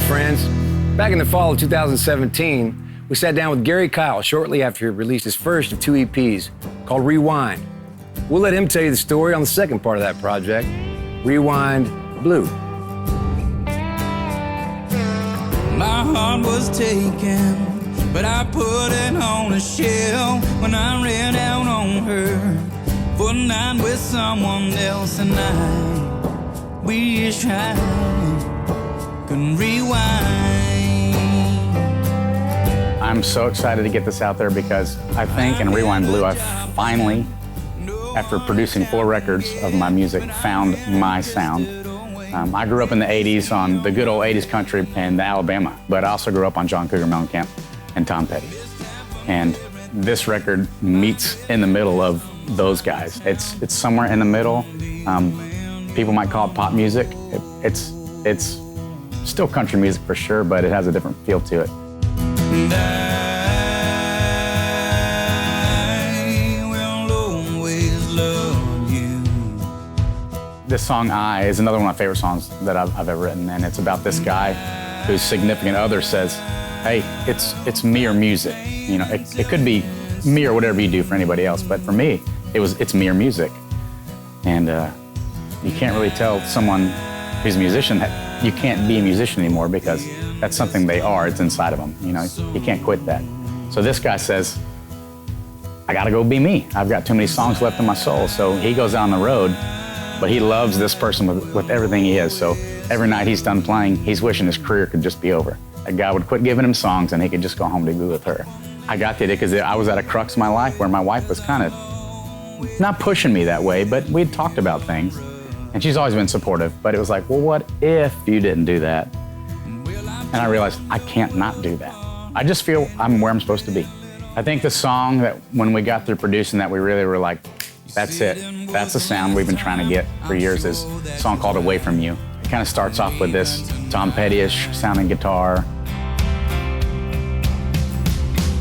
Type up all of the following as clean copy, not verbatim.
right, friends. Back in the fall of 2017, we sat down with Gary Kyle shortly after he released his first of 2 EPs called Rewind. We'll let him tell you the story on the second part of that project, Rewind Blue. My heart was taken, but I put it on a shelf when I ran out on her for a night with someone else, and I wish I could rewind. I'm so excited to get this out there because I think in Rewind Blue, I finally, after producing 4 records of my music, found my sound. I grew up in the 80s on the good old 80s country in Alabama, but I also grew up on John Cougar Mellencamp and Tom Petty. And this record meets in the middle of those guys. It's somewhere in the middle. People might call it pop music. It's still country music for sure, but it has a different feel to it. And I will always love you. This song, I, is another one of my favorite songs that I've ever written, and it's about this guy whose significant other says, hey, it's me or music. You know, it could be me or whatever you do for anybody else, but for me, it's me or music. And you can't really tell someone who's a musician that you can't be a musician anymore because that's something they are, it's inside of them, you know, you can't quit that. So this guy says, I gotta go be me. I've got too many songs left in my soul. So he goes down the road, but he loves this person with everything he is. So every night he's done playing, he's wishing his career could just be over. A guy would quit giving him songs and he could just go home to be with her. I got the idea because I was at a crux of my life where my wife was kind of not pushing me that way, but we'd talked about things. And she's always been supportive, but it was like, well, what if you didn't do that? And I realized I can't not do that. I just feel I'm where I'm supposed to be. I think the song that when we got through producing that, we really were like, that's it. That's the sound we've been trying to get for years, is a song called Away From You. It kind of starts off with this Tom Petty-ish sounding guitar.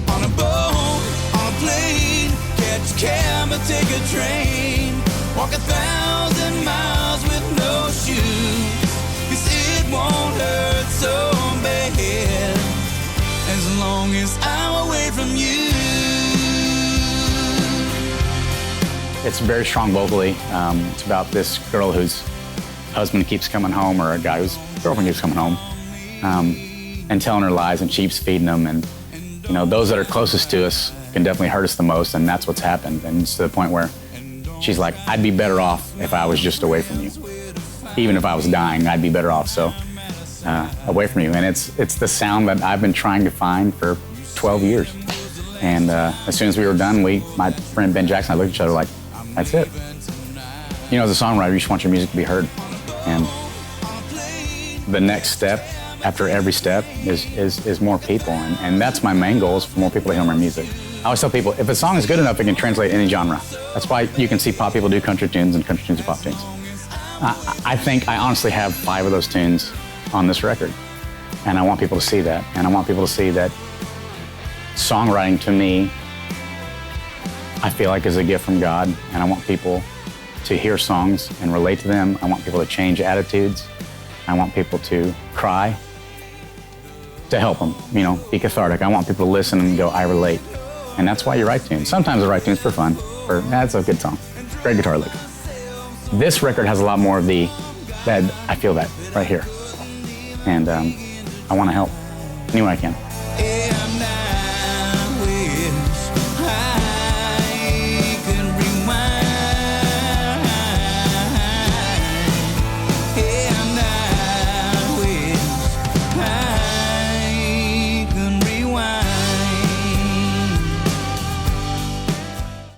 On a boat, on a plane, catch a cab or take a train, walk 1,000 miles with no shoes, 'cause it won't hurt so bad as long as I'm away from you. It's very strong vocally. It's about this girl whose husband keeps coming home, or a guy whose girlfriend keeps coming home, and telling her lies and keeps feeding them. And you know, those that are closest to us can definitely hurt us the most, and that's what's happened. And it's to the point where she's like, I'd be better off if I was just away from you. Even if I was dying, I'd be better off. So away from you. And it's the sound that I've been trying to find for 12 years. And as soon as we were done, my friend Ben Jackson and I looked at each other like, that's it. You know, as a songwriter, you just want your music to be heard. And the next step, after every step, is more people. And that's my main goal, is for more people to hear my music. I always tell people, if a song is good enough, it can translate any genre. That's why you can see pop people do country tunes and country tunes do pop tunes. I think I honestly have 5 of those tunes on this record. And I want people to see that. And I want people to see that songwriting, to me, I feel like is a gift from God. And I want people to hear songs and relate to them. I want people to change attitudes. I want people to cry, to help them, you know, be cathartic. I want people to listen and go, I relate. And that's why you write tunes. Sometimes I write tunes for fun, that's a good song, great guitar lick. This record has a lot more of that I feel that right here. And I want to help any way I can.